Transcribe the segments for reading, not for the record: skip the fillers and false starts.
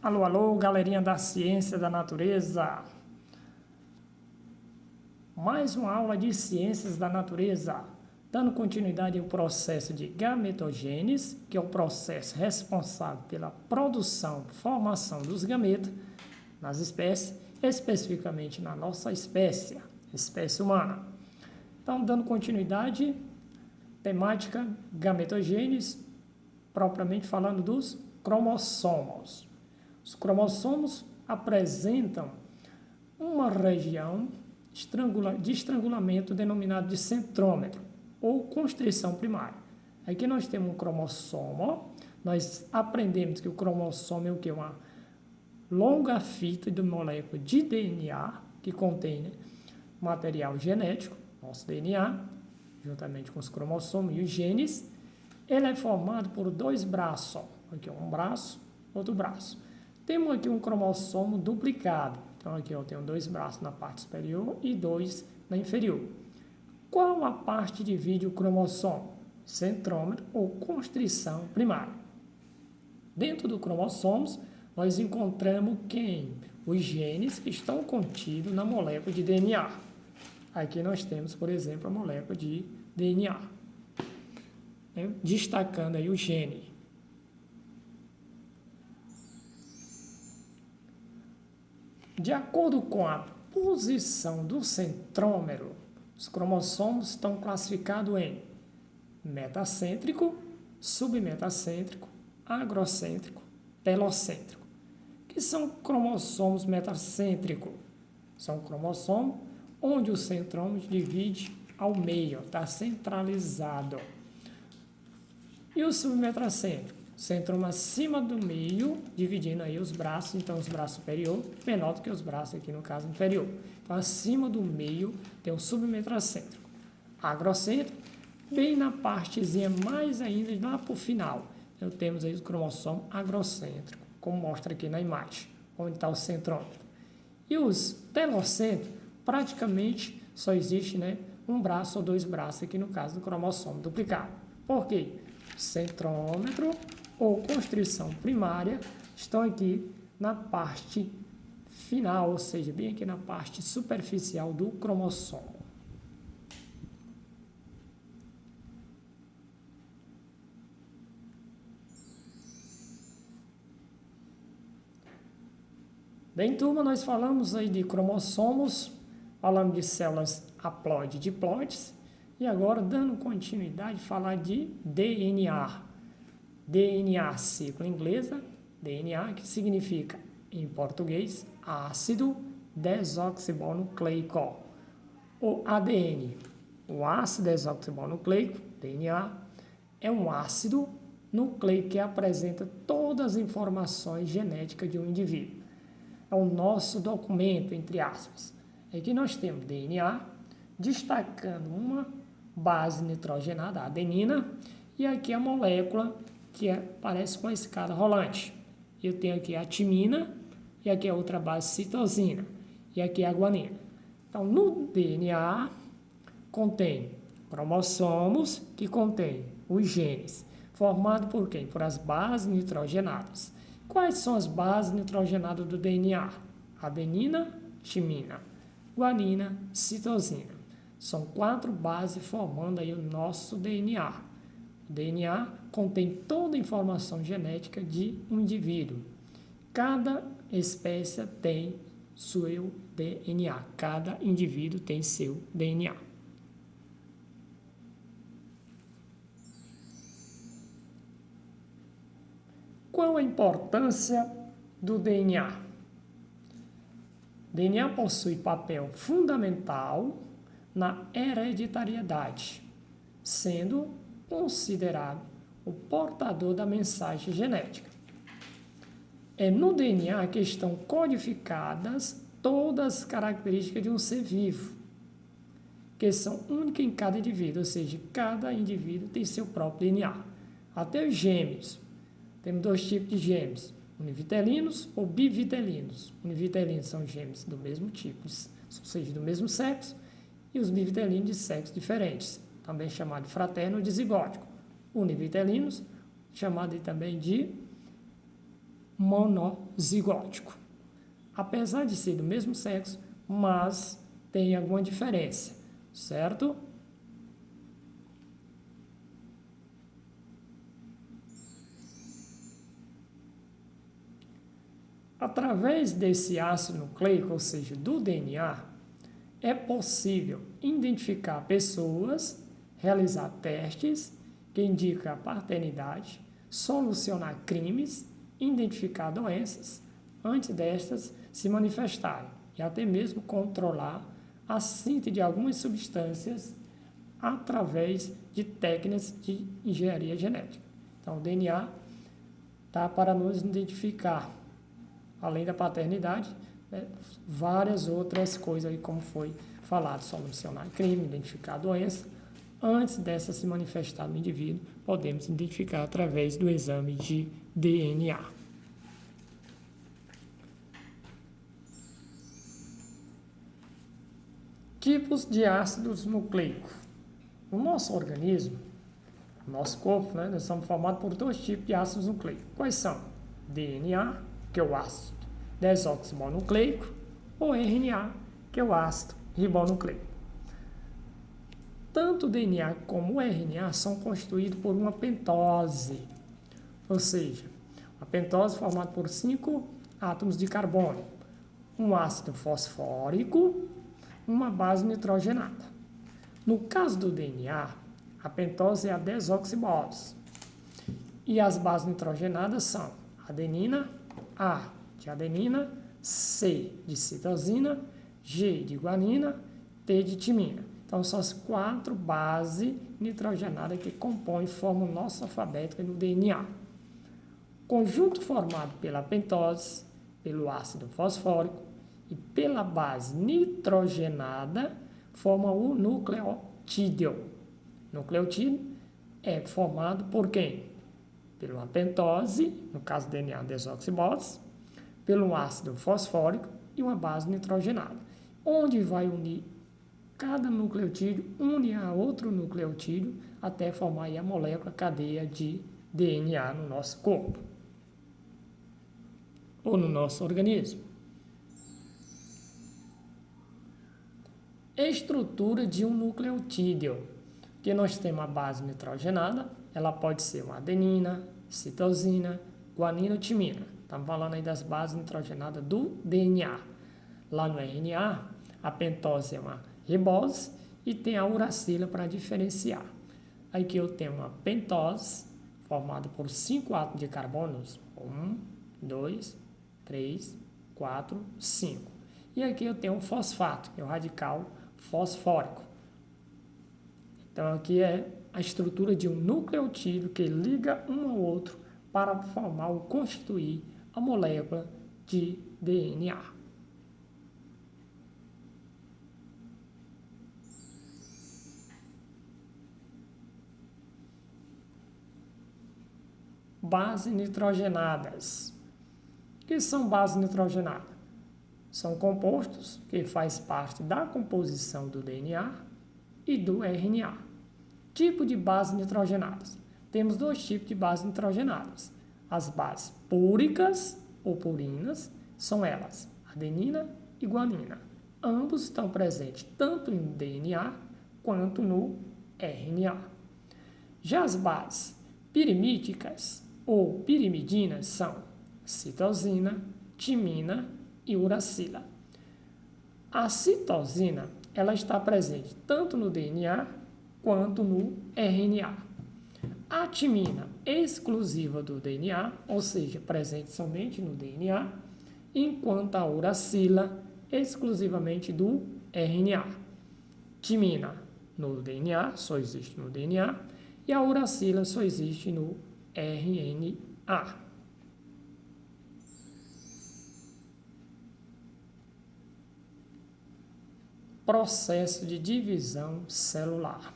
Alô, alô, galerinha da ciência da natureza. Mais uma aula de ciências da natureza, dando continuidade ao processo de gametogênese, que é o processo responsável pela produção, formação dos gametas nas espécies, especificamente na nossa espécie humana. Então, dando continuidade, temática gametogênese, propriamente falando dos cromossomos. Os cromossomos apresentam uma região de estrangulamento denominado de centrômero, ou constrição primária. Aqui nós temos um cromossomo, nós aprendemos que o cromossomo é o que? Uma longa fita de molécula de DNA, que contém material genético, nosso DNA, juntamente com os cromossomos e os genes. Ele é formado por dois braços, aqui um braço, outro braço. Temos aqui um cromossomo duplicado. Então, aqui eu tenho dois braços na parte superior e dois na inferior. Qual a parte que divide o cromossomo? Centrômero ou constrição primária. Dentro do cromossomos, nós encontramos quem? Os genes que estão contidos na molécula de DNA. Aqui nós temos, por exemplo, a molécula de DNA. Destacando aí o gene. De acordo com a posição do centrômero, os cromossomos estão classificados em metacêntrico, submetacêntrico, agrocêntrico, telocêntrico. Que são cromossomos metacêntricos? São cromossomos onde o centrômero divide ao meio, está centralizado. E o submetacêntrico? Centrômero acima do meio, dividindo aí os braços, então os braços superior menor do que os braços aqui no caso inferior. Então acima do meio tem o submetacêntrico. Agrocêntrico, bem na partezinha mais ainda lá para o final. Então temos aí o cromossomo agrocêntrico, como mostra aqui na imagem, onde está o centrômero. E os telocêntricos, praticamente só existe um braço ou dois braços aqui no caso do cromossomo duplicado. Por quê? Centrômero ou constrição primária estão aqui na parte final, ou seja, bem aqui na parte superficial do cromossomo. Bem, turma, nós falamos aí de cromossomos, falamos de células haploide e diploides, e agora, dando continuidade, falar de DNA. DNA, sigla inglesa, DNA, que significa, em português, ácido desoxibonucleico, ou ADN. O ácido desoxibonucleico, DNA, é um ácido nucleico que apresenta todas as informações genéticas de um indivíduo. É o nosso documento, entre aspas. Aqui nós temos DNA, destacando uma base nitrogenada, a adenina, e aqui a molécula que parece com a escada rolante. Eu tenho aqui a timina, e aqui a outra base citosina, e aqui a guanina. Então, no DNA, contém cromossomos, que contém os genes, formado por quem? Por as bases nitrogenadas. Quais são as bases nitrogenadas do DNA? Adenina, timina, guanina, citosina. São 4 bases formando aí o nosso DNA. O DNA contém toda a informação genética de um indivíduo. Cada espécie tem seu DNA. Cada indivíduo tem seu DNA. Qual a importância do DNA? O DNA possui papel fundamental na hereditariedade, sendo considerado o portador da mensagem genética. É no DNA que estão codificadas todas as características de um ser vivo, que são únicas em cada indivíduo, ou seja, cada indivíduo tem seu próprio DNA. Até os gêmeos. Temos 2 tipos de gêmeos, univitelinos ou bivitelinos. Univitelinos são gêmeos do mesmo tipo, ou seja, do mesmo sexo, e os bivitelinos de sexos diferentes, também chamado de fraterno ou dizigótico. Univitelinos, chamado também de monozigótico. Apesar de ser do mesmo sexo, mas tem alguma diferença, certo? Através desse ácido nucleico, ou seja, do DNA, é possível identificar pessoas, realizar testes que indicam a paternidade, solucionar crimes, identificar doenças antes destas se manifestarem e até mesmo controlar a síntese de algumas substâncias através de técnicas de engenharia genética. Então, o DNA está para nos identificar, além da paternidade, né, várias outras coisas, aí, como foi falado, solucionar crime, identificar a doença. Antes dessa se manifestar no indivíduo, podemos identificar através do exame de DNA. Tipos de ácidos nucleicos. O nosso organismo, o nosso corpo, né, nós somos formados por dois tipos de ácidos nucleicos. Quais são? DNA, que é o ácido desoxibonucleico, ou RNA, que é o ácido ribonucleico. Tanto o DNA como o RNA são constituídos por uma pentose, ou seja, a pentose é formada por 5 átomos de carbono, um ácido fosfórico, uma base nitrogenada. No caso do DNA, a pentose é a desoxibose, e as bases nitrogenadas são adenina, A de adenina, C de citosina, G de guanina, T de timina. Então, são as 4 bases nitrogenadas que compõem e formam o nosso alfabeto no DNA. Conjunto formado pela pentose, pelo ácido fosfórico e pela base nitrogenada forma o nucleotídeo. Nucleotídeo é formado por quem? Pela pentose, no caso do DNA desoxibose, pelo ácido fosfórico e uma base nitrogenada, onde vai unir cada nucleotídeo, une a outro nucleotídeo até formar aí a molécula cadeia de DNA no nosso corpo ou no nosso organismo. Estrutura de um nucleotídeo, que nós temos a base nitrogenada, ela pode ser uma adenina, citosina, guanina ou timina. Estamos falando aí das bases nitrogenadas do DNA. Lá no RNA, a pentose é uma ribose e tem a uracila para diferenciar. Aqui eu tenho uma pentose formada por 5 átomos de carbonos. 1, 2, 3, 4, 5. E aqui eu tenho um fosfato, que é o radical fosfórico. Então aqui é a estrutura de um nucleotídeo que liga um ao outro para formar ou constituir a molécula de DNA. Bases nitrogenadas. O que são bases nitrogenadas? São compostos que fazem parte da composição do DNA e do RNA. Tipo de bases nitrogenadas. Temos 2 tipos de bases nitrogenadas. As bases púricas ou purinas são elas, adenina e guanina. Ambos estão presentes tanto no DNA quanto no RNA. Já as bases pirimídicas ou pirimidinas são citosina, timina e uracila. A citosina ela está presente tanto no DNA quanto no RNA. A timina exclusiva do DNA, ou seja, presente somente no DNA, enquanto a uracila exclusivamente do RNA. Timina no DNA, só existe no DNA, e a uracila só existe no RNA. Processo de divisão celular.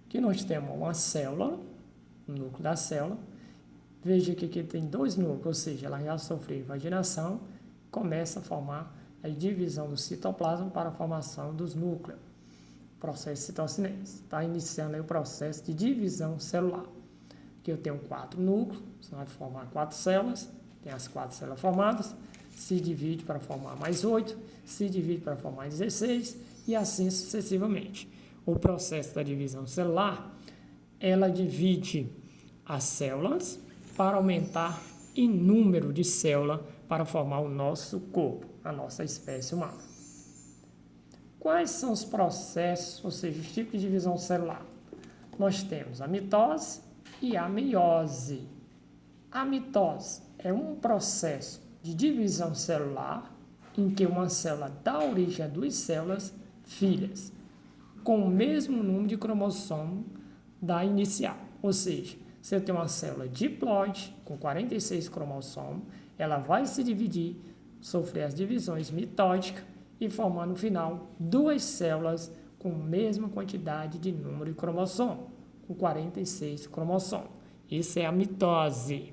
Aqui nós temos uma célula, o núcleo da célula. Veja que aqui tem 2 núcleos, ou seja, ela já sofreu vaginação, começa a formar a divisão do citoplasma para a formação dos núcleos. Processo citocinese. Está iniciando aí o processo de divisão celular. que eu tenho 4 núcleos, você vai formar 4 células, tem as 4 células formadas, se divide para formar mais 8, se divide para formar 16 e assim sucessivamente. O processo da divisão celular, ela divide as células para aumentar em número de células para formar o nosso corpo, a nossa espécie humana. Quais são os processos, ou seja, os tipos de divisão celular? Nós temos a mitose e a meiose. A mitose é um processo de divisão celular em que uma célula dá origem a 2 células filhas com o mesmo número de cromossomo da inicial. Ou seja, se eu tenho uma célula diploide com 46 cromossomos, ela vai se dividir, sofrer as divisões mitóticas e formar no final 2 células com a mesma quantidade de número de cromossomo, com 46 cromossomos. Isso é a mitose.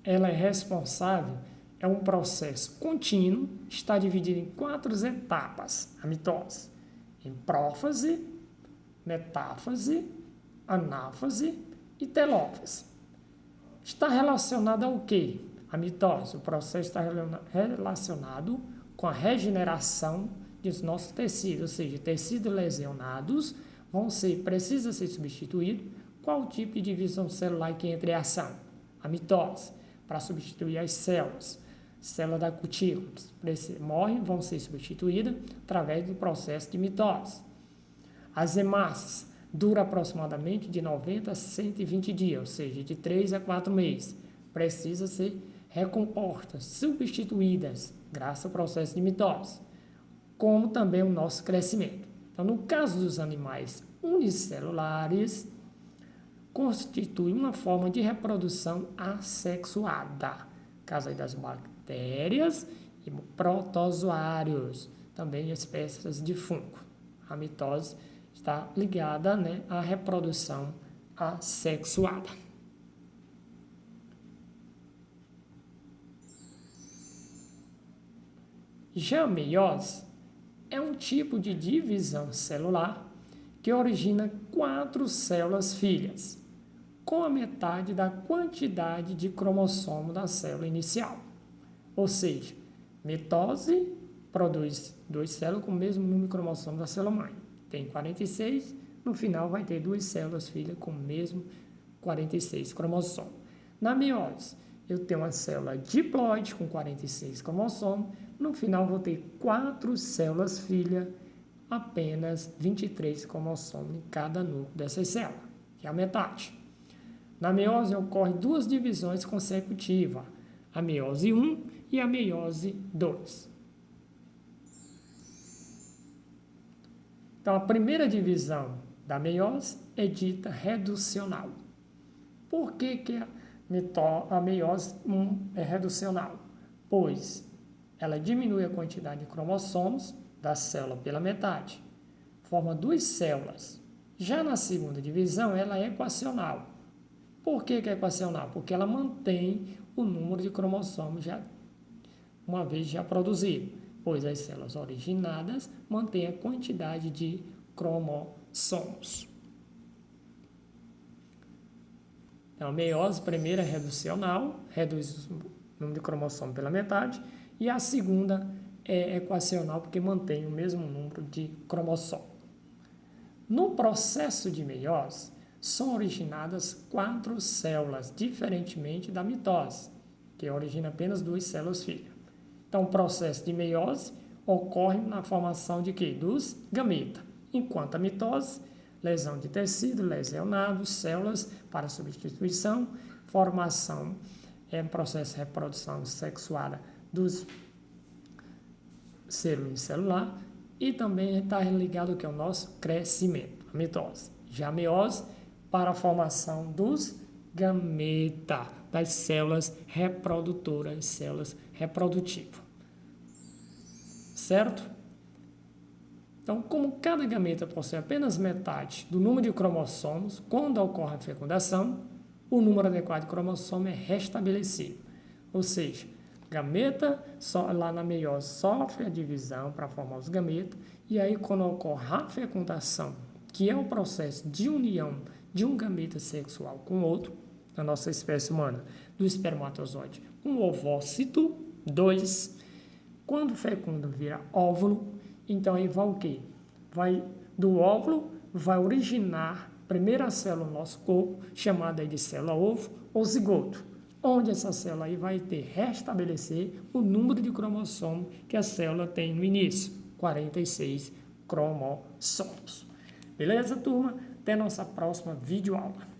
Ela é responsável, é um processo contínuo, está dividido em 4 etapas, a mitose, em prófase, metáfase, anáfase e telófase. Está relacionada ao quê? A mitose, o processo está relacionado com a regeneração dos nossos tecidos, ou seja, tecidos lesionados precisa ser substituído. Qual tipo de divisão celular que entra em ação? A mitose, para substituir as células da cutícula, morrem, vão ser substituídas através do processo de mitose. As hemácias duram aproximadamente de 90 a 120 dias, ou seja, de 3 a 4 meses. Precisa ser recompostas, substituídas, graças ao processo de mitose, como também o nosso crescimento. Então, no caso dos animais unicelulares, constitui uma forma de reprodução assexuada, caso aí das bactérias e protozoários, também espécies de fungo. A mitose está ligada, à reprodução assexuada. Já a meiose é um tipo de divisão celular que origina 4 células filhas, com a metade da quantidade de cromossomo da célula inicial. Ou seja, mitose produz 2 células com o mesmo número de cromossomo da célula mãe. Tem 46, no final vai ter 2 células filhas com o mesmo 46 cromossomos. Na meiose, eu tenho uma célula diploide com 46 cromossomos, no final vou ter 4 células filhas, apenas 23 cromossomos em cada núcleo dessas células, que é a metade. Na meiose ocorrem 2 divisões consecutivas, a meiose 1 e a meiose 2. Então, a primeira divisão da meiose é dita reducional. Por que a meiose 1 é reducional? Pois ela diminui a quantidade de cromossomos da célula pela metade, forma 2 células. Já na segunda divisão, ela é equacional. Por que é equacional? Porque ela mantém o número de cromossomos uma vez já produzido, pois as células originadas mantêm a quantidade de cromossomos. Então, a meiose primeira é reducional, reduz o número de cromossomos pela metade, e a segunda é equacional, porque mantém o mesmo número de cromossomos. No processo de meiose, são originadas 4 células, diferentemente da mitose, que origina apenas 2 células filhas. Então, o processo de meiose ocorre na formação de quê? Dos gametas, enquanto a mitose, lesão de tecido, lesionados, células para substituição, formação, processo de reprodução sexuada dos ser unicelular e também está ligado ao que é o nosso crescimento, a mitose. Já a meiose, para a formação dos gametas, das células reprodutoras, células reprodutivas. Certo? Então, como cada gameta possui apenas metade do número de cromossomos, quando ocorre a fecundação, o número adequado de cromossomos é restabelecido. Ou seja, gameta, lá na meiose, sofre a divisão para formar os gametas, e aí quando ocorre a fecundação, que é o processo de união de um gameta sexual com outro, na nossa espécie humana, do espermatozoide, um ovócito. 2, quando fecunda vira óvulo, então aí vai o quê? Vai do óvulo, vai originar a primeira célula do nosso corpo, chamada aí de célula-ovo ou zigoto, onde essa célula aí vai restabelecer o número de cromossomos que a célula tem no início, 46 cromossomos. Beleza, turma? Até nossa próxima videoaula.